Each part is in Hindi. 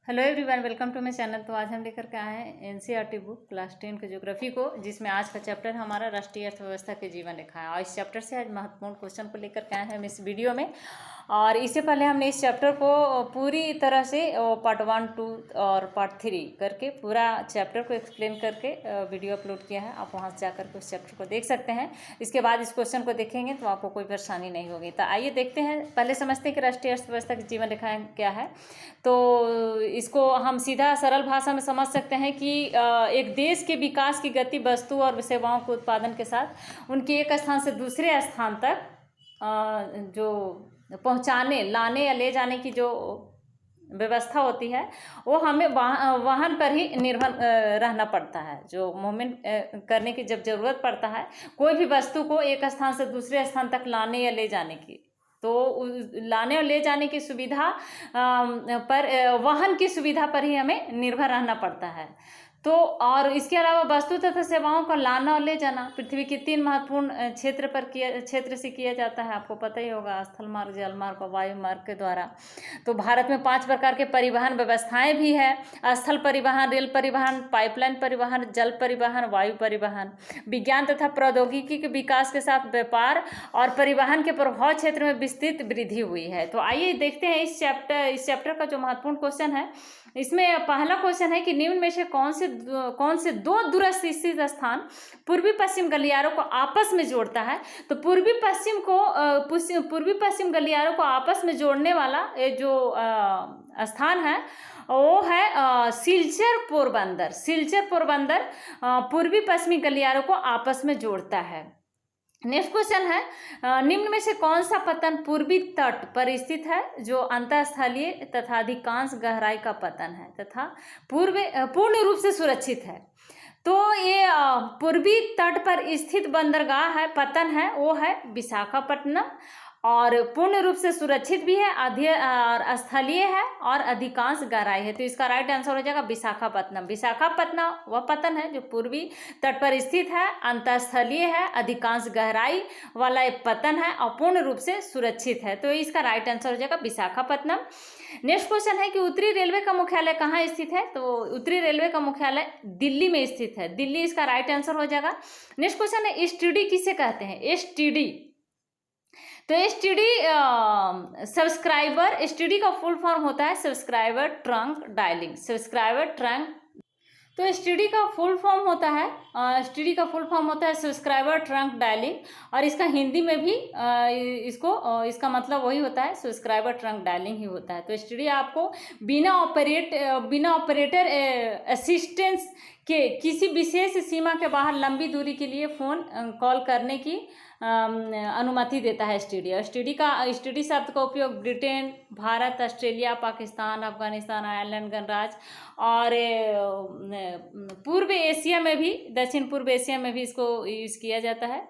Hello everyone, welcome to my channel. तो आज हम लेकर के आए हैं एनसीईआरटी बुक क्लास 10 के ज्योग्राफी को, जिसमें आज का चैप्टर हमारा राष्ट्रीय अर्थव्यवस्था के जीवन रेखा है। और इस चैप्टर से आज महत्वपूर्ण क्वेश्चन को लेकर के आए हैं हम इस वीडियो में। और इससे पहले हमने इस चैप्टर को पूरी तरह से पार्ट 1, 2 और पार्ट 3 करके पूरा चैप्टर को एक्सप्लेन करके वीडियो अपलोड किया है। आप वहाँ से जाकर के उस चैप्टर को देख सकते हैं। इसके बाद इस क्वेश्चन को देखेंगे तो आपको कोई परेशानी नहीं होगी। तो आइए देखते हैं, पहले समझते हैं कि राष्ट्रीय अर्थव्यवस्था की जीवन रेखाएं क्या है। तो इसको हम सीधा सरल भाषा में समझ सकते हैं कि एक देश के विकास की गति वस्तु और सेवाओं के उत्पादन के साथ उनके एक स्थान से दूसरे स्थान तक जो पहुंचाने, लाने या ले जाने की जो व्यवस्था होती है वो हमें वाहन पर ही निर्भर रहना पड़ता है। जो मूवमेंट करने की जब ज़रूरत पड़ता है कोई भी वस्तु को एक स्थान से दूसरे स्थान तक लाने या ले जाने की, तो लाने और ले जाने की सुविधा पर, वाहन की सुविधा पर ही हमें निर्भर रहना पड़ता है। तो और इसके अलावा वस्तु तथा सेवाओं का लाना और ले जाना पृथ्वी के 3 महत्वपूर्ण क्षेत्र से किया जाता है। आपको पता ही होगा, स्थल मार्ग, जल मार्ग और वायु मार्ग के द्वारा। तो भारत में 5 प्रकार के परिवहन व्यवस्थाएं भी है: स्थल परिवहन, रेल परिवहन, पाइपलाइन परिवहन, जल परिवहन, वायु परिवहन। विज्ञान तथा प्रौद्योगिकी के विकास के साथ व्यापार और परिवहन के प्रभाव क्षेत्र में विस्तृत वृद्धि हुई है। तो आइए देखते हैं इस चैप्टर का जो महत्वपूर्ण क्वेश्चन है। इसमें पहला क्वेश्चन है कि निम्न में से कौन से 2 दूरस्थ स्थित स्थान पूर्वी पश्चिम गलियारों को आपस में जोड़ता है। तो पूर्वी पश्चिम गलियारों को आपस में जोड़ने वाला ये जो स्थान है वो है सिलचर पोरबंदर। सिलचर पोरबंदर पूर्वी पश्चिमी गलियारों को आपस में जोड़ता है। नेक्स्ट क्वेश्चन है, निम्न में से कौन सा पतन पूर्वी तट पर स्थित है जो अंतःस्थलीय तथा अधिकांश गहराई का पतन है तथा पूर्ण रूप से सुरक्षित है। तो ये पूर्वी तट पर स्थित बंदरगाह है, पतन है, वो है विशाखापट्टनम। और पूर्ण रूप से सुरक्षित भी है, और स्थलीय है और अधिकांश गहराई है। तो इसका राइट आंसर हो जाएगा विशाखापट्टनम। विशाखापट्टनम वह पतन है जो पूर्वी तट पर स्थित है, अंतःस्थलीय है, अधिकांश गहराई वाला एक पतन है और पूर्ण रूप से सुरक्षित है। तो इसका राइट आंसर हो जाएगा विशाखापट्टनम। नेक्स्ट क्वेश्चन है कि उत्तरी रेलवे का मुख्यालय कहाँ स्थित है। तो उत्तरी रेलवे का मुख्यालय दिल्ली में स्थित है। दिल्ली इसका राइट आंसर हो जाएगा। नेक्स्ट क्वेश्चन है, एसटीडी किसे कहते हैं। एसटीडी, तो एसटीडी सब्सक्राइबर, एसटीडी का फुल फॉर्म होता है subscriber trunk dialing. Subscriber trunk, तो एसटीडी का फुल फॉर्म होता है, एसटीडी का फुल फॉर्म होता है सब्सक्राइबर ट्रंक डायलिंग। और इसका हिंदी में भी इसका मतलब वही होता है, सब्सक्राइबर ट्रंक डायलिंग ही होता है। तो एसटीडी आपको बिना ऑपरेटर असिस्टेंस के किसी विशेष सीमा के बाहर लंबी दूरी के लिए फ़ोन कॉल करने की अनुमति देता है। एसटीडी शब्द का उपयोग Britain, Bharat, Australia, Pakistan, Afghanistan, Ireland गणराज्य और पूर्व एशिया में भी, दक्षिण पूर्व एशिया में भी इसको यूज़ किया जाता है।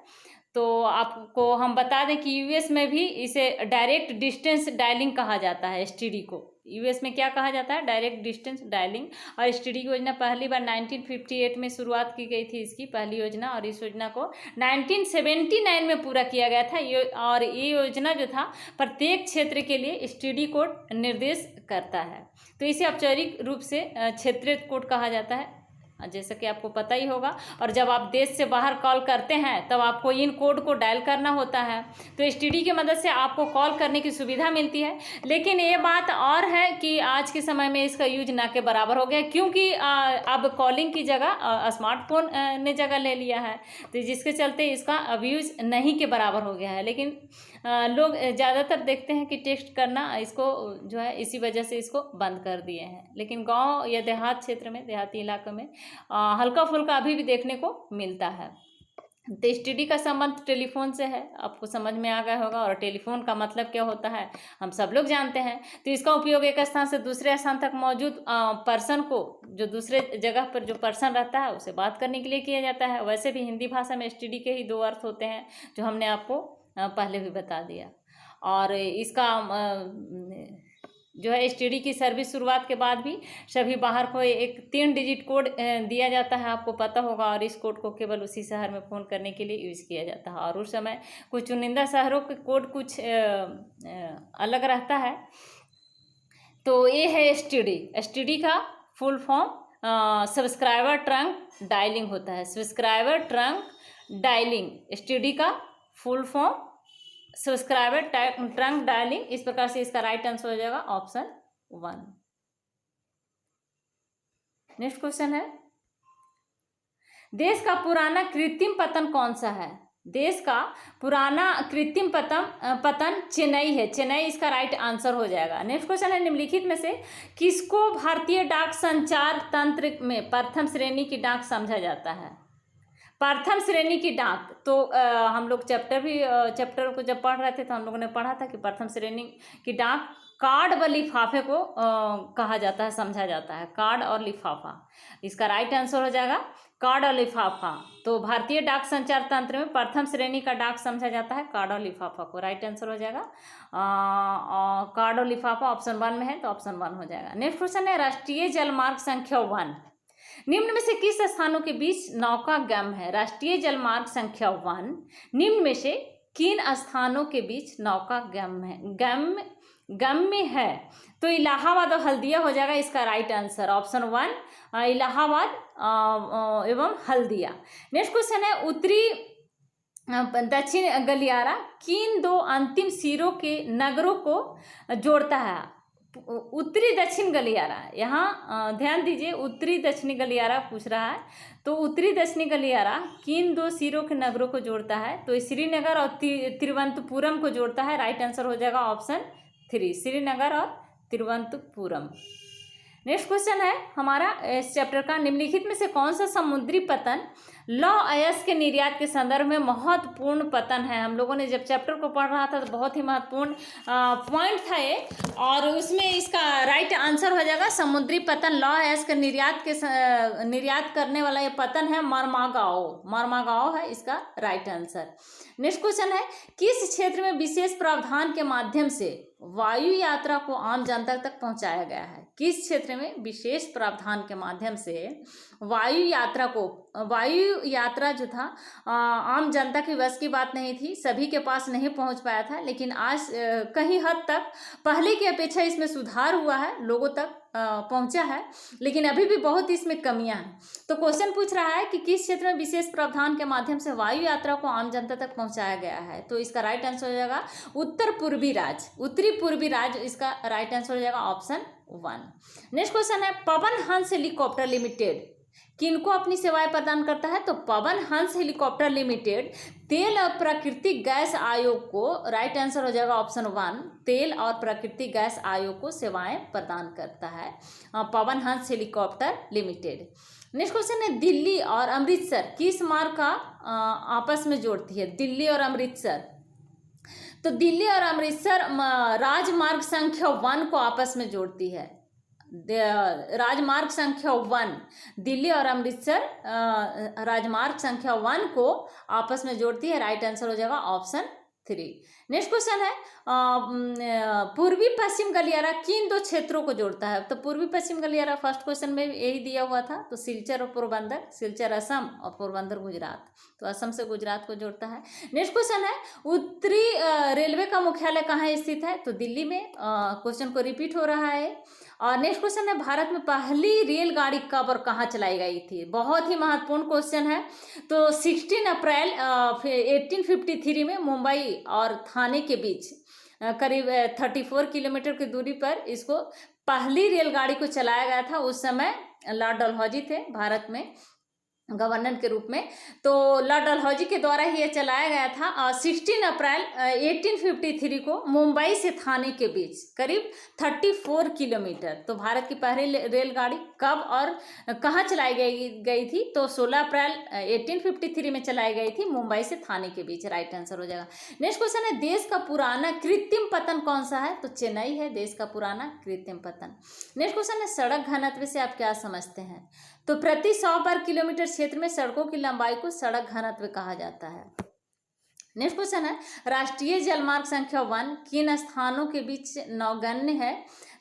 तो आपको हम बता दें कि यूएस में भी इसे डायरेक्ट डिस्टेंस डायलिंग कहा जाता है। एसटीडी को यूएस में क्या कहा जाता है, डायरेक्ट डिस्टेंस डायलिंग। और एसटीडी की योजना पहली बार 1958 में शुरुआत की गई थी, इसकी पहली योजना। और इस योजना को 1979 में पूरा किया गया था। और ये योजना जो था प्रत्येक क्षेत्र के लिए एसटीडी कोड निर्देश करता है। तो इसे औपचारिक रूप से क्षेत्रीय कोड कहा जाता है, जैसा कि आपको पता ही होगा। और जब आप देश से बाहर कॉल करते हैं तब आपको इन कोड को डायल करना होता है। तो एसटीडी की मदद से आपको कॉल करने की सुविधा मिलती है। लेकिन ये बात और है कि आज के समय में इसका यूज ना के बराबर हो गया, क्योंकि अब कॉलिंग की जगह स्मार्टफोन ने जगह ले लिया है। तो जिसके चलते इसका अब यूज नहीं के बराबर हो गया है। लेकिन लोग ज़्यादातर देखते हैं कि टेक्स्ट करना इसको जो है, इसी वजह से इसको बंद कर दिए हैं। लेकिन गांव या देहात क्षेत्र में, देहाती इलाकों में हल्का फुल्का अभी भी देखने को मिलता है। तो एसटीडी का संबंध टेलीफोन से है, आपको समझ में आ गया होगा। और टेलीफोन का मतलब क्या होता है हम सब लोग जानते हैं। तो इसका उपयोग एक स्थान से दूसरे स्थान तक मौजूद पर्सन को, जो दूसरे जगह पर जो पर्सन रहता है, उसे बात करने के लिए किया जाता है। वैसे भी हिंदी भाषा में एसटीडी के ही 2 अर्थ होते हैं, जो हमने आपको पहले भी बता दिया। और इसका जो है एसटीडी की सर्विस शुरुआत के बाद भी सभी बाहर को एक 3 डिजिट कोड दिया जाता है, आपको पता होगा। और इस कोड को केवल उसी शहर में फ़ोन करने के लिए यूज़ किया जाता है। और उस समय कुछ चुनिंदा शहरों के कोड कुछ अलग रहता है। तो ये है एसटीडी। एसटीडी का full form subscriber trunk dialing होता है। सब्सक्राइबर ट्रंक डायलिंग, एसटीडी का full form subscriber trunk dialing. इस प्रकार से इसका राइट आंसर हो जाएगा ऑप्शन 1। नेक्स्ट क्वेश्चन है, देश का पुराना कृत्रिम पतन कौन सा है? देश का पुराना कृत्रिम पतन चेन्नई है। चेन्नई इसका राइट आंसर हो जाएगा। नेक्स्ट क्वेश्चन है, निम्नलिखित में से किसको भारतीय डाक संचार तंत्र में प्रथम श्रेणी की डाक समझा जाता है? प्रथम श्रेणी की डाक, तो हम लोग चैप्टर को जब पढ़ रहे थे तो हम लोगों ने पढ़ा था कि प्रथम श्रेणी की डाक कार्ड व लिफाफे को कहा जाता है, समझा जाता है। कार्ड और लिफाफा, इसका राइट आंसर हो जाएगा कार्ड और लिफाफा। तो भारतीय डाक संचार तंत्र में प्रथम श्रेणी का डाक समझा जाता है कार्ड और लिफाफा को। राइट आंसर हो जाएगा कार्ड और लिफाफा ऑप्शन 1 में है, तो ऑप्शन 1 हो जाएगा। नेक्स्ट क्वेश्चन है, राष्ट्रीय जलमार्ग संख्या 1 निम्न में से किस स्थानों के बीच नौका गम्य है? राष्ट्रीय जलमार्ग संख्या 1 निम्न में से किन स्थानों के बीच नौका गम्य है? तो इलाहाबाद और हल्दिया हो जाएगा इसका राइट आंसर ऑप्शन 1, इलाहाबाद एवं हल्दिया। नेक्स्ट क्वेश्चन है, उत्तरी दक्षिण गलियारा किन दो अंतिम सिरों के नगरों को जोड़ता है? उत्तरी दक्षिण गलियारा, यहाँ ध्यान दीजिए, उत्तरी दक्षिणी गलियारा पूछ रहा है। तो उत्तरी दक्षिणी गलियारा किन दो सिरों के नगरों को जोड़ता है? तो श्रीनगर और तिरुवनंतपुरम को जोड़ता है। राइट आंसर हो जाएगा ऑप्शन 3, श्रीनगर और तिरुवनंतपुरम। नेक्स्ट क्वेश्चन है हमारा इस चैप्टर का, निम्नलिखित में से कौन सा समुद्री पतन लौह अयस्क के निर्यात के संदर्भ में महत्वपूर्ण पतन है? हम लोगों ने जब चैप्टर को पढ़ रहा था तो बहुत ही महत्वपूर्ण पॉइंट था ये, और उसमें इसका राइट आंसर हो जाएगा समुद्री पतन लौह अयस्क निर्यात करने वाला ये पतन है मरमागाओ है इसका राइट आंसर। नेक्स्ट क्वेश्चन है, किस क्षेत्र में विशेष प्रावधान के माध्यम से वायु यात्रा को आम जनता तक पहुंचाया गया है? किस क्षेत्र में विशेष प्रावधान के माध्यम से वायु यात्रा जो था आम जनता की बस की बात नहीं थी, सभी के पास नहीं पहुंच पाया था, लेकिन आज कहीं हद तक पहले की अपेक्षा इसमें सुधार हुआ है, लोगों तक पहुंचा है, लेकिन अभी भी बहुत इसमें कमियां हैं। तो क्वेश्चन पूछ रहा है कि किस क्षेत्र में विशेष प्रावधान के माध्यम से वायु यात्रा को आम जनता तक पहुंचाया गया है? तो इसका राइट आंसर हो जाएगा उत्तरी पूर्वी राज्य इसका राइट आंसर हो जाएगा ऑप्शन 1। नेक्स्ट क्वेश्चन है, पवन हंस हेलीकॉप्टर लिमिटेड किनको अपनी सेवाएं प्रदान करता है? तो पवन हंस हेलीकॉप्टर लिमिटेड तेल और प्राकृतिक गैस आयोग को, राइट आंसर हो जाएगा ऑप्शन 1, तेल और प्राकृतिक गैस आयोग को सेवाएं प्रदान करता है Pawan Hans helicopter limited. Next question है, दिल्ली और अमृतसर किस मार्ग का आपस में जोड़ती है? दिल्ली और अमृतसर, तो दिल्ली और अमृतसर राजमार्ग संख्या 1 को आपस में जोड़ती है। राजमार्ग संख्या 1 दिल्ली और अमृतसर राजमार्ग संख्या 1 को आपस में जोड़ती है। राइट आंसर हो जाएगा ऑप्शन 3। नेक्स्ट क्वेश्चन है, पूर्वी पश्चिम गलियारा किन दो क्षेत्रों को जोड़ता है? तो पूर्वी पश्चिम गलियारा फर्स्ट क्वेश्चन में यही दिया हुआ था, तो सिलचर और पोरबंदर, सिलचर असम और पोरबंदर गुजरात, तो असम से गुजरात को जोड़ता है। नेक्स्ट क्वेश्चन है, उत्तरी रेलवे का मुख्यालय कहाँ स्थित है? तो दिल्ली में। क्वेश्चन को रिपीट हो रहा है। और नेक्स्ट क्वेश्चन है, भारत में पहली रेलगाड़ी कब और कहाँ चलाई गई थी? बहुत ही महत्वपूर्ण क्वेश्चन है। तो 16 अप्रैल 1853 में मुंबई और थाने के बीच करीब 34 किलोमीटर की दूरी पर इसको पहली रेलगाड़ी को चलाया गया था। उस समय लॉर्ड डलहौजी थे भारत में गवर्नर के रूप में, तो लॉर्ड डलहौजी के द्वारा ही ये चलाया गया था। और 16 अप्रैल 1853 को मुंबई से थाने के बीच करीब 34 किलोमीटर। तो भारत की पहली रेलगाड़ी कब और कहाँ चलाई गई थी? तो 16 अप्रैल 1853 में चलाई गई थी मुंबई से थाने के बीच। राइट आंसर हो जाएगा। नेक्स्ट क्वेश्चन है, देश का पुराना कृत्रिम पतन कौन सा है? तो चेन्नई है देश का पुराना कृत्रिम पतन। नेक्स्ट क्वेश्चन है, सड़क घनत्व से आप क्या समझते हैं? तो प्रति 100 वर्ग किलोमीटर क्षेत्र में सड़कों की लंबाई को सड़क घनत्व कहा जाता है। नेक्स्ट क्वेश्चन है, राष्ट्रीय जलमार्ग संख्या 1 किन स्थानों के बीच नौगम्य है?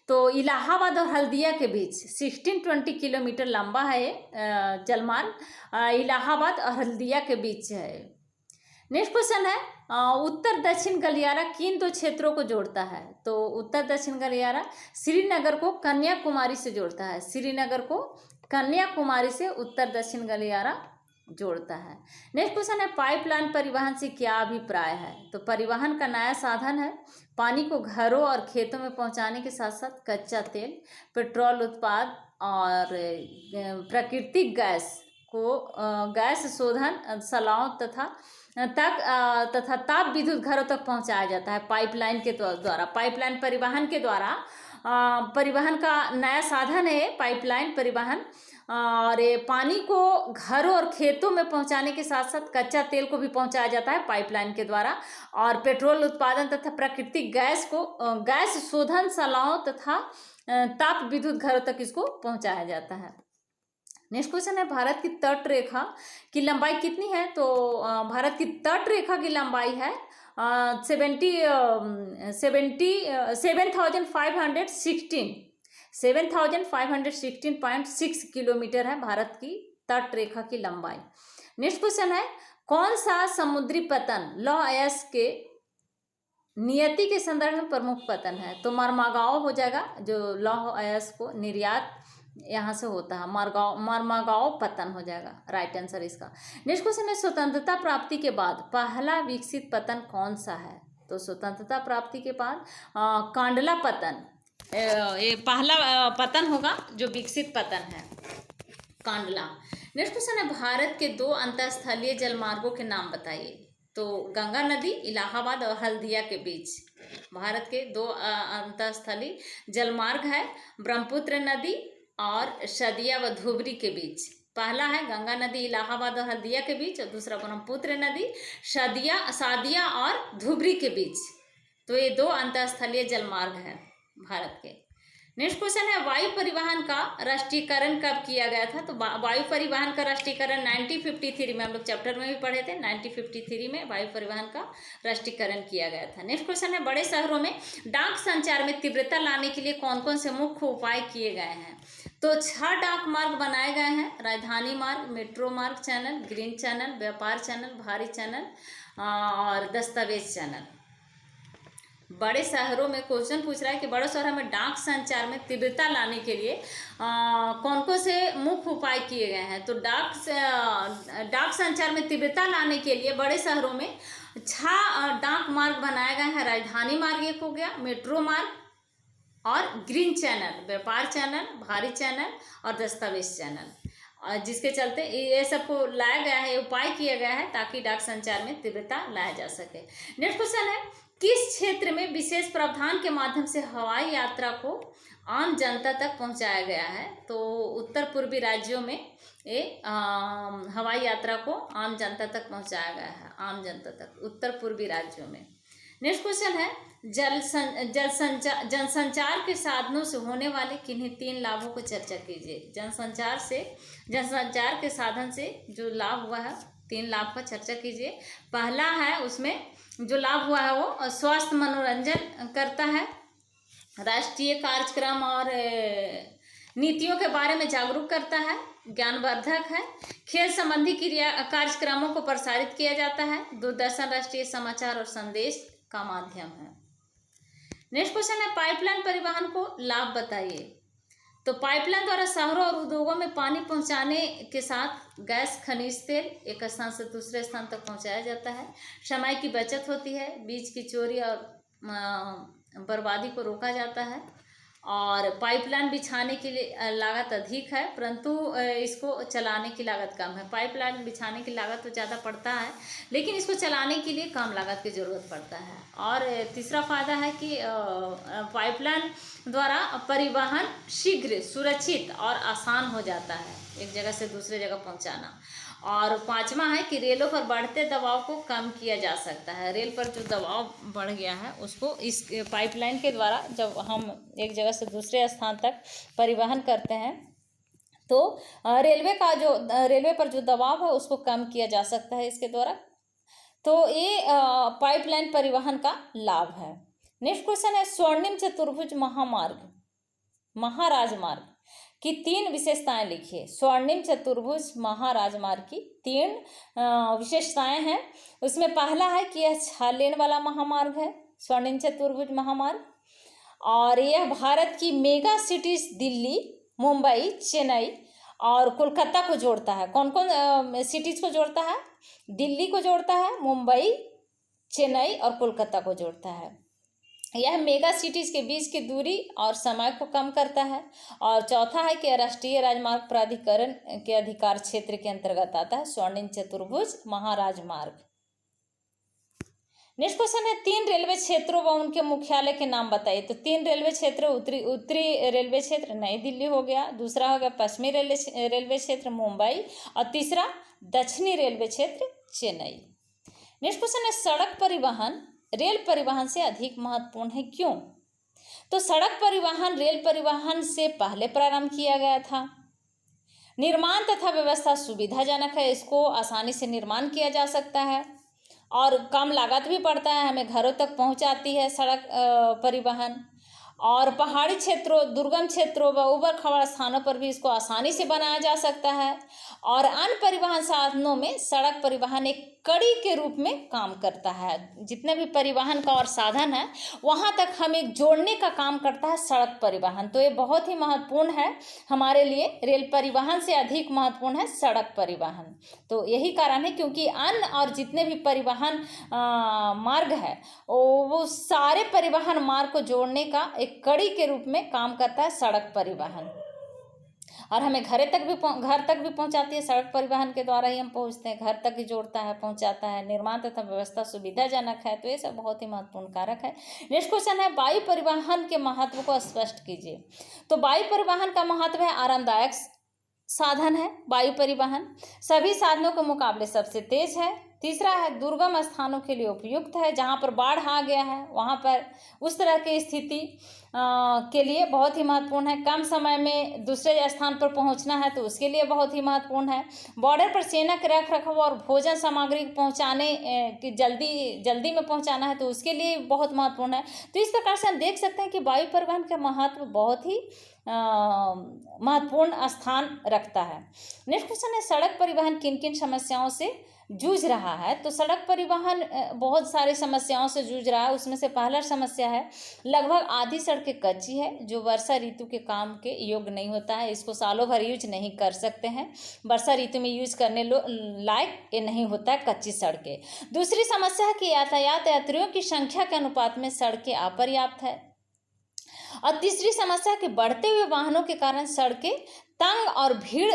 तो इलाहाबाद और हल्दिया के बीच 1620 किलोमीटर लंबा है जलमार्ग, इलाहाबाद और हल्दिया के बीच है। नेक्स्ट क्वेश्चन है, उत्तर दक्षिण गलियारा किन दो क्षेत्रों को जोड़ता है? तो उत्तर दक्षिण गलियारा श्रीनगर को कन्याकुमारी से जोड़ता है। श्रीनगर को कन्याकुमारी से उत्तर दक्षिण गलियारा जोड़ता है। नेक्स्ट क्वेश्चन है, पाइपलाइन परिवहन से क्या अभिप्राय है? तो परिवहन का नया साधन है, पानी को घरों और खेतों में पहुंचाने के साथ साथ कच्चा तेल, पेट्रोल उत्पाद और प्राकृतिक गैस को गैस शोधन सलाओं तथा ताप विद्युत घरों तक पहुंचाया जाता है पाइपलाइन के द्वारा। पाइपलाइन परिवहन के द्वारा परिवहन का नया साधन है पाइपलाइन परिवहन, और ये पानी को घरों और खेतों में पहुंचाने के साथ साथ कच्चा तेल को भी पहुंचाया जाता है पाइपलाइन के द्वारा, और पेट्रोल उत्पादन तथा प्राकृतिक गैस को गैस शोधन सलाओं तथा ताप विद्युत घरों तक इसको पहुंचाया जाता है। नेक्स्ट क्वेश्चन है, भारत की तट रेखा की लंबाई कितनी है? तो भारत की तट रेखा की लंबाई है 7,516.6 किलोमीटर है भारत की तट रेखा की लंबाई। नेक्स्ट क्वेश्चन है, कौन सा समुद्री पतन लौह अयस्क के नियति के संदर्भ में प्रमुख पतन है? तो मर्मागांव हो जाएगा, जो लौह अयस्क को निर्यात यहाँ से होता है, मर्मागांव पतन हो जाएगा राइट आंसर इसका। नेक्स्ट क्वेश्चन है, स्वतंत्रता प्राप्ति के बाद पहला विकसित पतन कौन सा है? तो स्वतंत्रता प्राप्ति के बाद कांडला पतन, ये पहला पतन होगा जो विकसित पतन है, कांडला। नेक्स्ट क्वेश्चन है, भारत के दो अंतरस्थलीय जलमार्गों के नाम बताइए। तो गंगा नदी इलाहाबाद और हल्दिया के बीच भारत के दो अंतरस्थलीय जलमार्ग है, ब्रह्मपुत्र नदी और शदिया व धुबरी के बीच। पहला है गंगा नदी इलाहाबाद और हल्दिया के बीच, और दूसरा ब्रह्मपुत्र नदी सादिया और धुबरी के बीच। तो ये दो अंतरस्थलीय जलमार्ग है भारत के। नेक्स्ट क्वेश्चन है, वायु परिवहन का राष्ट्रीयकरण कब किया गया था? तो वायु परिवहन का राष्ट्रीयकरण 1953 में, हम लोग चैप्टर में भी पढ़े थे, 1953 में वायु परिवहन का राष्ट्रीयकरण किया गया था। नेक्स्ट क्वेश्चन है, बड़े शहरों में डाक संचार में तीव्रता लाने के लिए कौन कौन से मुख्य उपाय किए गए हैं? तो 6 डाक मार्ग बनाए गए हैं, राजधानी मार्ग, मेट्रो मार्ग चैनल, ग्रीन चैनल, व्यापार चैनल, भारी चैनल और दस्तावेज चैनल। बड़े शहरों में क्वेश्चन पूछ रहा है कि बड़े शहरों में डाक संचार में तीव्रता लाने के लिए कौन कौन से मुख्य उपाय किए गए हैं? तो डाक संचार में तीव्रता लाने के लिए बड़े शहरों में 6 डाक मार्ग बनाए गए हैं। राजधानी मार्ग एक हो गया, मेट्रो मार्ग और ग्रीन चैनल, व्यापार चैनल, भारी चैनल और दस्तावेज चैनल, जिसके चलते ये सबको लाया गया है, उपाय किया गया है ताकि डाक संचार में तीव्रता लाया जा सके। नेक्स्ट क्वेश्चन है, किस क्षेत्र में विशेष प्रावधान के माध्यम से हवाई यात्रा को आम जनता तक पहुंचाया गया है? तो उत्तर पूर्वी राज्यों में ये हवाई यात्रा को आम जनता तक पहुंचाया गया है, आम जनता तक उत्तर पूर्वी राज्यों में। नेक्स्ट क्वेश्चन है, जनसंचार के साधनों से होने वाले किन्हीं 3 लाभों को चर्चा कीजिए। जनसंचार के साधन से जो लाभ हुआ है 3 लाभ का चर्चा कीजिए। पहला है, उसमें जो लाभ हुआ है वो स्वास्थ्य मनोरंजन करता है, राष्ट्रीय कार्यक्रम और नीतियों के बारे में जागरूक करता है, ज्ञानवर्धक है, खेल संबंधी कार्यक्रमों को प्रसारित किया जाता है, दूरदर्शन राष्ट्रीय समाचार और संदेश का माध्यम है। नेक्स्ट क्वेश्चन है, पाइपलाइन परिवहन को लाभ बताइए। तो पाइपलाइन द्वारा शहरों और उद्योगों में पानी पहुंचाने के साथ गैस, खनिज तेल एक स्थान से दूसरे स्थान तक पहुंचाया जाता है, समय की बचत होती है, बीज की चोरी और बर्बादी को रोका जाता है, और पाइपलाइन बिछाने के लिए लागत अधिक है परंतु इसको चलाने की लागत कम है। पाइपलाइन बिछाने की लागत तो ज़्यादा पड़ता है लेकिन इसको चलाने के लिए कम लागत की ज़रूरत पड़ता है। और तीसरा फ़ायदा है कि पाइपलाइन द्वारा परिवहन शीघ्र, सुरक्षित और आसान हो जाता है, एक जगह से दूसरे जगह पहुंचाना। और पांचवा है कि रेलों पर बढ़ते दबाव को कम किया जा सकता है। रेल पर जो दबाव बढ़ गया है उसको इस पाइपलाइन के द्वारा जब हम एक जगह से दूसरे स्थान तक परिवहन करते हैं तो रेलवे पर जो दबाव है उसको कम किया जा सकता है इसके द्वारा। तो ये पाइपलाइन परिवहन का लाभ है। नेक्स्ट क्वेश्चन है, स्वर्णिम चतुर्भुज महाराजमार्ग की 3 विशेषताएं लिखिए। स्वर्णिम चतुर्भुज महाराजमार्ग की 3 विशेषताएं हैं। उसमें पहला है कि यह 6 लेन वाला महामार्ग है, स्वर्णिम चतुर्भुज महामार्ग, और यह भारत की मेगा सिटीज दिल्ली, मुंबई, चेन्नई और कोलकाता को जोड़ता है। कौन कौन सिटीज को जोड़ता है? दिल्ली को जोड़ता है, मुंबई, चेन्नई और कोलकाता को जोड़ता है। यह मेगा सिटीज के बीच की दूरी और समय को कम करता है। और चौथा है कि राष्ट्रीय राजमार्ग प्राधिकरण के अधिकार क्षेत्र के अंतर्गत आता है, स्वर्णिम चतुर्भुज महाराजमार्ग। नेक्स्ट क्वेश्चन है 3 रेलवे क्षेत्रों व उनके मुख्यालय के नाम बताइए। तो 3 रेलवे क्षेत्र, उत्तरी रेलवे क्षेत्र नई दिल्ली हो गया, दूसरा हो गया पश्चिमी रेलवे क्षेत्र मुंबई, और तीसरा दक्षिणी रेलवे क्षेत्र चेन्नई। नेक्स्ट क्वेश्चन है सड़क परिवहन रेल परिवहन से अधिक महत्वपूर्ण है, क्यों? तो सड़क परिवहन रेल परिवहन से पहले प्रारंभ किया गया था। निर्माण तथा व्यवस्था सुविधाजनक है, इसको आसानी से निर्माण किया जा सकता है और कम लागत भी पड़ता है, हमें घरों तक पहुंचाती है सड़क परिवहन। और पहाड़ी क्षेत्रों, दुर्गम क्षेत्रों व उबड़ खाबड़ स्थानों पर भी इसको आसानी से बनाया जा सकता है। और अन्य परिवहन साधनों में सड़क परिवहन एक कड़ी के रूप में काम करता है। जितने भी परिवहन का और साधन है वहाँ तक हमें जोड़ने का काम करता है सड़क परिवहन। तो ये बहुत ही महत्वपूर्ण है हमारे लिए, रेल परिवहन से अधिक महत्वपूर्ण है सड़क परिवहन। तो यही कारण है क्योंकि अन्य और जितने भी परिवहन मार्ग है वो सारे परिवहन मार्ग को जोड़ने का एक कड़ी के रूप में काम करता है सड़क परिवहन। और हमें घर तक भी पहुंचाती है, सड़क परिवहन के द्वारा ही हम पहुंचते हैं, घर तक ही जोड़ता है, पहुंचाता है। निर्माण तथा व्यवस्था सुविधाजनक है, तो ये सब बहुत ही महत्वपूर्ण कारक है। नेक्स्ट क्वेश्चन है वायु परिवहन के महत्व को स्पष्ट कीजिए। तो वायु परिवहन का महत्व है आरामदायक साधन है वायु परिवहन, सभी साधनों के मुकाबले सबसे तेज है। तीसरा है दुर्गम स्थानों के लिए उपयुक्त है, जहाँ पर बाढ़ आ गया है वहाँ पर उस तरह की स्थिति के लिए बहुत ही महत्वपूर्ण है। कम समय में दूसरे स्थान पर पहुँचना है तो उसके लिए बहुत ही महत्वपूर्ण है। बॉर्डर पर सेना के रख रखाव और भोजन सामग्री पहुँचाने की जल्दी में पहुँचाना है तो उसके लिए बहुत महत्वपूर्ण है। तो इस प्रकार से हम देख सकते हैं कि वायु परिवहन का महत्व बहुत ही महत्वपूर्ण स्थान रखता है। नेक्स्ट क्वेश्चन है सड़क परिवहन किन किन समस्याओं से जूझ रहा है। तो सड़क परिवहन बहुत सारी समस्याओं से जूझ रहा है। उसमें से पहला समस्या है लगभग आधी सड़कें कच्ची है जो वर्षा ऋतु के काम के योग्य नहीं होता है, इसको सालों भर यूज नहीं कर सकते हैं, वर्षा ऋतु में यूज करने लायक ये नहीं होता है कच्ची सड़कें। दूसरी समस्या है कि यात्रियों की संख्या के अनुपात में सड़कें अपर्याप्त है। और तीसरी समस्या कि बढ़ते हुए वाहनों के कारण सड़कें तंग और भीड़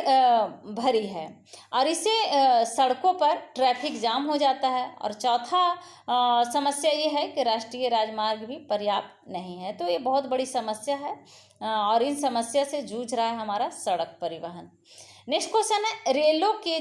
भरी है और इससे सड़कों पर ट्रैफिक जाम हो जाता है। और चौथा समस्या ये है कि राष्ट्रीय राजमार्ग भी पर्याप्त नहीं है। तो ये बहुत बड़ी समस्या है और इन समस्या से जूझ रहा है हमारा सड़क परिवहन। नेक्स्ट क्वेश्चन है रेलों के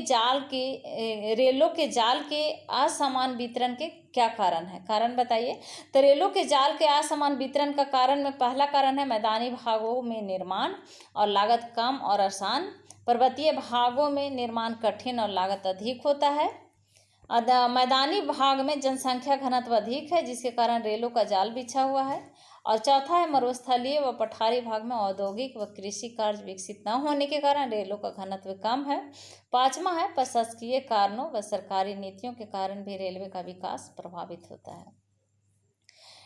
जाल के असमान वितरण के क्या कारण है, कारण बताइए। तो रेलों के जाल के असमान वितरण का कारण में पहला कारण है मैदानी भागों में निर्माण और लागत कम और आसान, पर्वतीय भागों में निर्माण कठिन और लागत अधिक होता है। मैदानी भाग में जनसंख्या घनत्व अधिक है जिसके कारण रेलों का जाल बिछा हुआ है। और चौथा है मरुस्थलीय व पठारी भाग में औद्योगिक व कृषि कार्य विकसित न होने के कारण रेलों का घनत्व कम है। पांचवा है प्रशासकीय कारणों व सरकारी नीतियों के कारण भी रेलवे का विकास प्रभावित होता है।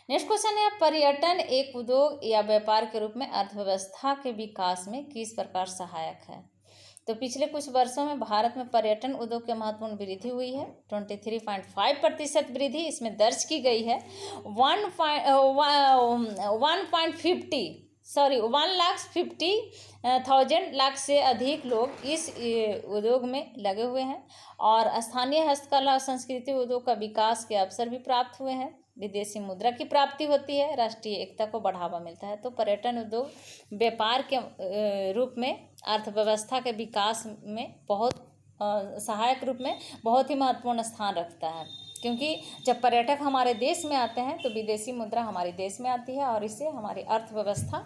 नेक्स्ट क्वेश्चन है पर्यटन एक उद्योग या व्यापार के रूप में अर्थव्यवस्था के विकास में किस प्रकार सहायक है। तो पिछले कुछ वर्षों में भारत में पर्यटन उद्योग के महत्वपूर्ण वृद्धि हुई है। 23.5% वृद्धि इसमें दर्ज की गई है। 1,50,000 लाख से अधिक लोग इस उद्योग में लगे हुए हैं और स्थानीय हस्तकला और संस्कृति उद्योग का विकास के अवसर भी प्राप्त हुए हैं। विदेशी मुद्रा की प्राप्ति होती है, राष्ट्रीय एकता को बढ़ावा मिलता है। तो पर्यटन उद्योग व्यापार के रूप में अर्थव्यवस्था के विकास में बहुत सहायक रूप में बहुत ही महत्वपूर्ण स्थान रखता है, क्योंकि जब पर्यटक हमारे देश में आते हैं तो विदेशी मुद्रा हमारे देश में आती है और इससे हमारी अर्थव्यवस्था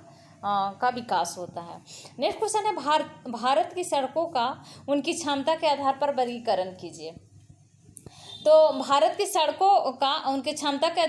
का विकास होता है। नेक्स्ट क्वेश्चन है भारत की सड़कों का उनकी क्षमता के आधार पर वर्गीकरण कीजिए। तो भारत की सड़कों का उनके क्षमता के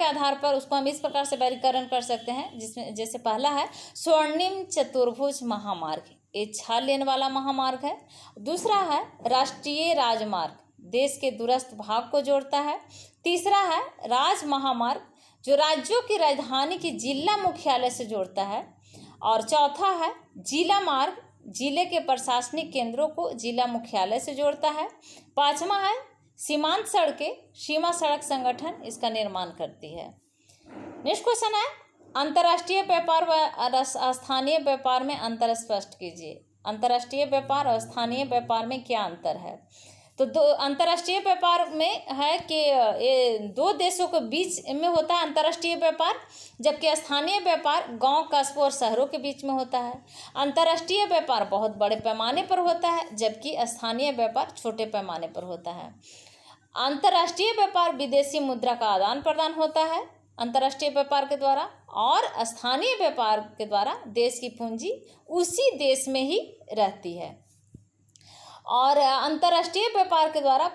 आधार पर उसको हम इस प्रकार से वर्गीकरण कर सकते हैं, जिसमें जैसे पहला है स्वर्णिम चतुर्भुज महामार्ग, ये 6 लेन वाला महामार्ग है। दूसरा है राष्ट्रीय राजमार्ग, देश के दूरस्थ भाग को जोड़ता है। तीसरा है राज महामार्ग, जो राज्यों की राजधानी की जिला मुख्यालय से जोड़ता है। और चौथा है जिला मार्ग, जिले के प्रशासनिक केंद्रों को जिला मुख्यालय से जोड़ता है। पांचवा है सीमांत सड़कें, सीमा सड़क संगठन इसका निर्माण करती है। नेक्स्ट क्वेश्चन है अंतर्राष्ट्रीय व्यापार व स्थानीय व्यापार में अंतर स्पष्ट कीजिए। अंतर्राष्ट्रीय व्यापार और स्थानीय व्यापार में क्या अंतर है? तो अंतर्राष्ट्रीय व्यापार में है कि ये 2 देशों के बीच में होता है अंतर्राष्ट्रीय व्यापार, जबकि स्थानीय व्यापार गांव, कस्बों और शहरों के बीच में होता है। अंतर्राष्ट्रीय व्यापार बहुत बड़े पैमाने पर होता है, जबकि स्थानीय व्यापार छोटे पैमाने पर होता है। अंतर्राष्ट्रीय व्यापार विदेशी मुद्रा का आदान प्रदान होता है अंतर्राष्ट्रीय व्यापार के द्वारा, और स्थानीय व्यापार के द्वारा देश की पूंजी उसी देश में ही रहती है। और अंतर्राष्ट्रीय व्यापार के द्वारा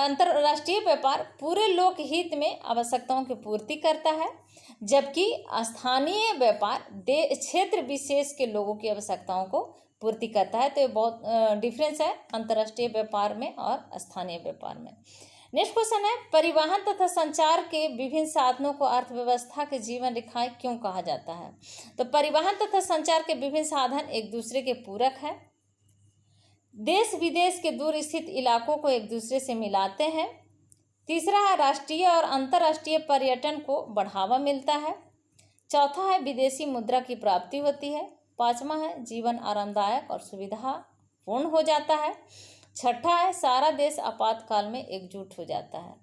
अंतर्राष्ट्रीय व्यापार पूरे लोक हित में आवश्यकताओं की पूर्ति करता है, जबकि स्थानीय व्यापार क्षेत्र विशेष के लोगों की आवश्यकताओं को पूर्ति करता है। तो ये बहुत डिफरेंस है अंतर्राष्ट्रीय व्यापार में और स्थानीय व्यापार में। नेक्स्ट क्वेश्चन है परिवहन तथा संचार के विभिन्न साधनों को अर्थव्यवस्था के जीवन रेखाएं क्यों कहा जाता है? तो परिवहन तथा संचार के विभिन्न साधन एक दूसरे के पूरक है, देश विदेश के दूर स्थित इलाकों को एक दूसरे से मिलाते हैं। तीसरा है राष्ट्रीय और अंतर्राष्ट्रीय पर्यटन को बढ़ावा मिलता है। चौथा है विदेशी मुद्रा की प्राप्ति होती है। पांचवा है जीवन आरामदायक और सुविधापूर्ण हो जाता है। छठा है सारा देश आपातकाल में एकजुट हो जाता है।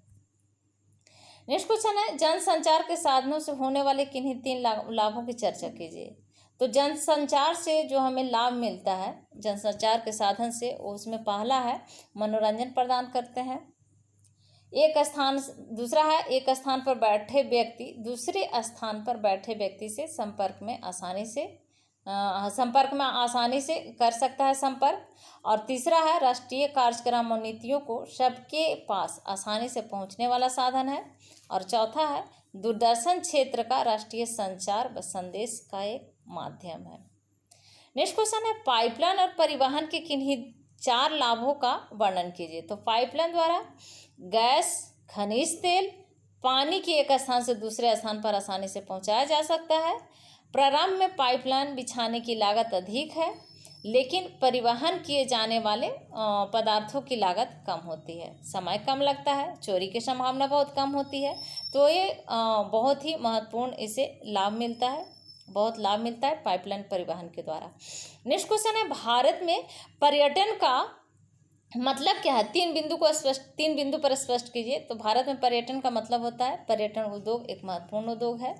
नेक्स्ट क्वेश्चन है जनसंचार के साधनों से होने वाले किन्हीं 3 लाभों की चर्चा कीजिए। तो जनसंचार से जो हमें लाभ मिलता है जनसंचार के साधन से, उसमें पहला है मनोरंजन प्रदान करते हैं। दूसरा है एक स्थान पर बैठे व्यक्ति दूसरे स्थान पर बैठे व्यक्ति से संपर्क में आसानी से कर सकता है संपर्क। और तीसरा है राष्ट्रीय कार्यक्रम और नीतियों को सबके पास आसानी से पहुंचने वाला साधन है। और चौथा है दूरदर्शन क्षेत्र का राष्ट्रीय संचार व संदेश का एक माध्यम है। नेक्स्ट क्वेश्चन है पाइपलाइन और परिवहन के किन्हीं 4 लाभों का वर्णन कीजिए। तो पाइपलाइन द्वारा गैस, खनिज तेल, पानी की एक स्थान से दूसरे स्थान पर आसानी से पहुंचाया जा सकता है। प्रारंभ में पाइपलाइन बिछाने की लागत अधिक है, लेकिन परिवहन किए जाने वाले पदार्थों की लागत कम होती है, समय कम लगता है, चोरी की संभावना बहुत कम होती है। तो ये बहुत ही महत्वपूर्ण इसे बहुत लाभ मिलता है पाइपलाइन परिवहन के द्वारा। नेक्स्ट क्वेश्चन है भारत में पर्यटन का मतलब क्या है? 3 बिंदु पर स्पष्ट कीजिए। तो भारत में पर्यटन का मतलब होता है पर्यटन उद्योग एक महत्वपूर्ण उद्योग है,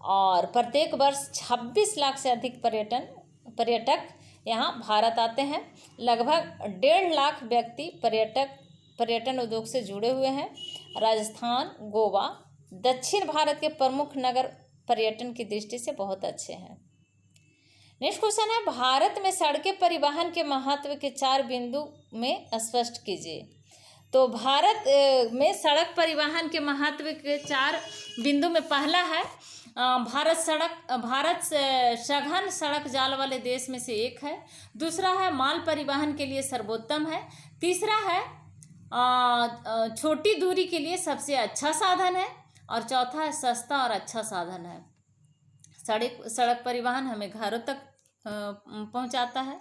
और प्रत्येक वर्ष 26 लाख से अधिक पर्यटक यहाँ भारत आते हैं। लगभग 1.5 लाख व्यक्ति पर्यटन उद्योग से जुड़े हुए हैं। राजस्थान, गोवा, दक्षिण भारत के प्रमुख नगर पर्यटन की दृष्टि से बहुत अच्छे हैं। नेक्स्ट क्वेश्चन है भारत में सड़कें परिवहन के महत्व के 4 बिंदु में स्पष्ट कीजिए। तो भारत में सड़क परिवहन के महत्व के 4 बिंदु में पहला है भारत सघन सड़क जाल वाले देश में से एक है। दूसरा है माल परिवहन के लिए सर्वोत्तम है। तीसरा है छोटी दूरी के लिए सबसे अच्छा साधन है। और चौथा है सस्ता और अच्छा साधन है। सड़क परिवहन हमें घरों तक पहुंचाता है।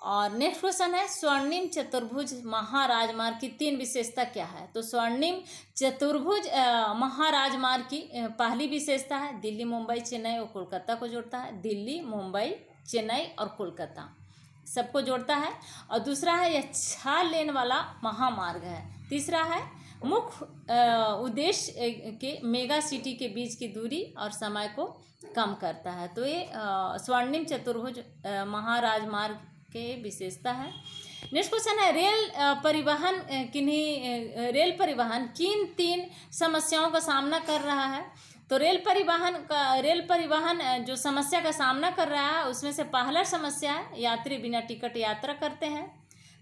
और नेक्स्ट क्वेश्चन है स्वर्णिम चतुर्भुज महाराजमार्ग की 3 विशेषता क्या है? तो स्वर्णिम चतुर्भुज महाराजमार्ग की पहली विशेषता है दिल्ली, मुंबई, चेन्नई और कोलकाता को जोड़ता है। दिल्ली, मुंबई, चेन्नई और कोलकाता सबको जोड़ता है। और दूसरा है यह 6 लेन वाला महामार्ग है। तीसरा है मुख्य उद्देश्य के मेगा सिटी के बीच की दूरी और समय को कम करता है। तो ये स्वर्णिम चतुर्भुज महाराजमार्ग के विशेषता है। नेक्स्ट क्वेश्चन है रेल परिवहन किन 3 समस्याओं का सामना कर रहा है? तो रेल परिवहन जो समस्या का सामना कर रहा है उसमें से पहला समस्या है यात्री बिना टिकट यात्रा करते हैं।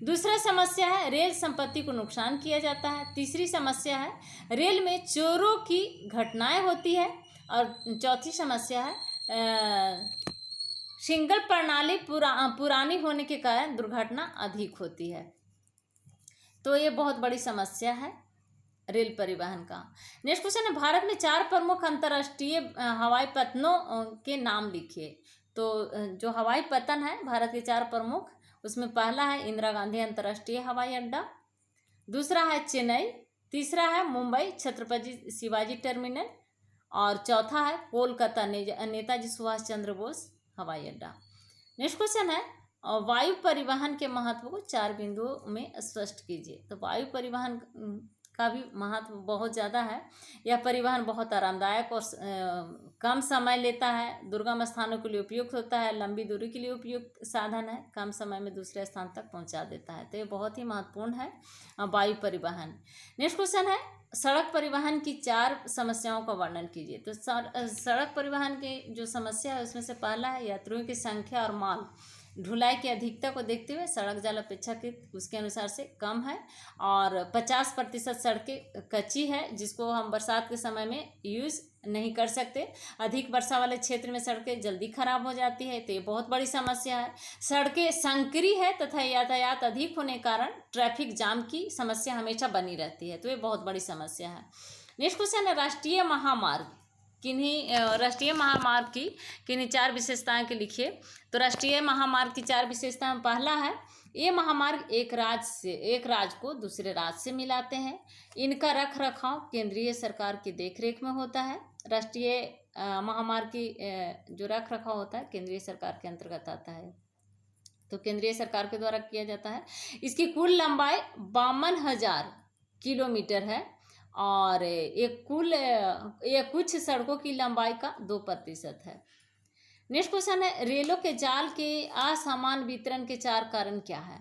दूसरा समस्या है रेल संपत्ति को नुकसान किया जाता है। तीसरी समस्या है रेल में चोरों की घटनाएं होती है। और चौथी समस्या है सिंगल प्रणाली पुरानी होने के कारण दुर्घटना अधिक होती है। तो ये बहुत बड़ी समस्या है रेल परिवहन का। नेक्स्ट क्वेश्चन है भारत में 4 प्रमुख अंतर्राष्ट्रीय हवाई पत्तनों के नाम लिखिए। तो जो हवाई पत्तन है भारत के 4 प्रमुख, उसमें पहला है इंदिरा गांधी अंतर्राष्ट्रीय हवाई अड्डा, दूसरा है चेन्नई, तीसरा है मुंबई छत्रपति शिवाजी टर्मिनल और चौथा है कोलकाता नेताजी सुभाष चंद्र बोस हवाई अड्डा। नेक्स्ट क्वेश्चन है वायु परिवहन के महत्व को 4 बिंदुओं में स्पष्ट कीजिए। तो वायु परिवहन का भी महत्व बहुत ज़्यादा है। यह परिवहन बहुत आरामदायक और कम समय लेता है, दुर्गम स्थानों के लिए उपयुक्त होता है, लंबी दूरी के लिए उपयुक्त साधन है, कम समय में दूसरे स्थान तक पहुंचा देता है। तो ये बहुत ही महत्वपूर्ण है वायु परिवहन। नेक्स्ट क्वेश्चन है सड़क परिवहन की 4 समस्याओं का वर्णन कीजिए। तो सड़क परिवहन की जो समस्या है उसमें से पहला है यात्रियों की संख्या और माल ढुलाई की अधिकता को देखते हुए सड़क जाल अपेक्षाकृत उसके अनुसार से कम है और 50% सड़कें कच्ची है जिसको हम बरसात के समय में यूज़ नहीं कर सकते। अधिक वर्षा वाले क्षेत्र में सड़कें जल्दी खराब हो जाती है, तो ये बहुत बड़ी समस्या है। सड़कें संकरी है तथा यातायात अधिक होने के कारण ट्रैफिक जाम की समस्या हमेशा बनी रहती है, तो ये बहुत बड़ी समस्या है। नेक्स्ट क्वेश्चन है राष्ट्रीय महामार्ग की किन्हीं 4 विशेषताएं के लिखिए। तो राष्ट्रीय महामार्ग की 4 विशेषताएं, पहला है ये महामार्ग एक राज्य को दूसरे राज्य से मिलाते हैं। इनका रख रखाव केंद्रीय सरकार की देखरेख में होता है। राष्ट्रीय महामार्ग की जो रख रखाव होता है केंद्रीय सरकार के अंतर्गत आता है, तो केंद्रीय सरकार के द्वारा किया जाता है। इसकी कुल लंबाई 52,000 किलोमीटर है और ये कुछ सड़कों की लंबाई का 2% है। नेक्स्ट क्वेश्चन है रेलों के जाल के असमान वितरण के 4 कारण क्या है।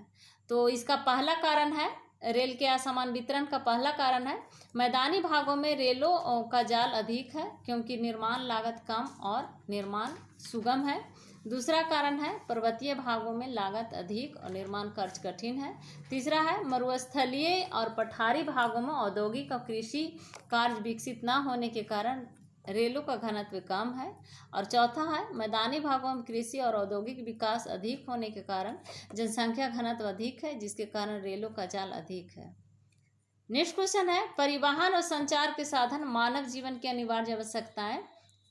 तो इसका पहला कारण है रेल के असमान वितरण का पहला कारण है मैदानी भागों में रेलों का जाल अधिक है क्योंकि निर्माण लागत कम और निर्माण सुगम है। दूसरा कारण है पर्वतीय भागों में लागत अधिक और निर्माण खर्च कठिन है। तीसरा है मरुस्थलीय और पठारी भागों में औद्योगिक और कृषि कार्य विकसित न होने के कारण रेलों का घनत्व कम है। और चौथा है मैदानी भागों में कृषि और औद्योगिक विकास अधिक होने के कारण जनसंख्या घनत्व अधिक है जिसके कारण रेलों का जाल अधिक है। नेक्स्ट क्वेश्चन है परिवहन और संचार के साधन मानव जीवन की अनिवार्य आवश्यकताएं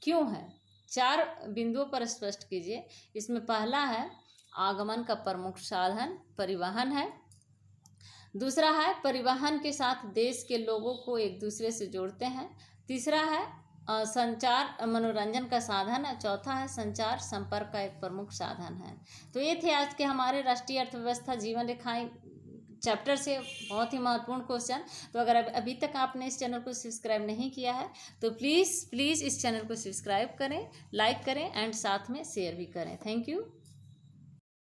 क्यों है। 4 बिंदुओं पर स्पष्ट कीजिए। इसमें पहला है आगमन का प्रमुख साधन परिवहन है। दूसरा है परिवहन के साथ देश के लोगों को एक दूसरे से जोड़ते हैं। तीसरा है संचार मनोरंजन का साधन है। चौथा है संचार संपर्क का एक प्रमुख साधन है। तो ये थे आज के हमारे राष्ट्रीय अर्थव्यवस्था जीवन रेखाएं चैप्टर से बहुत ही महत्वपूर्ण क्वेश्चन। तो अगर अभी तक आपने इस चैनल को सब्सक्राइब नहीं किया है तो प्लीज़ इस चैनल को सब्सक्राइब करें, लाइक करें एंड साथ में शेयर भी करें। Thank you.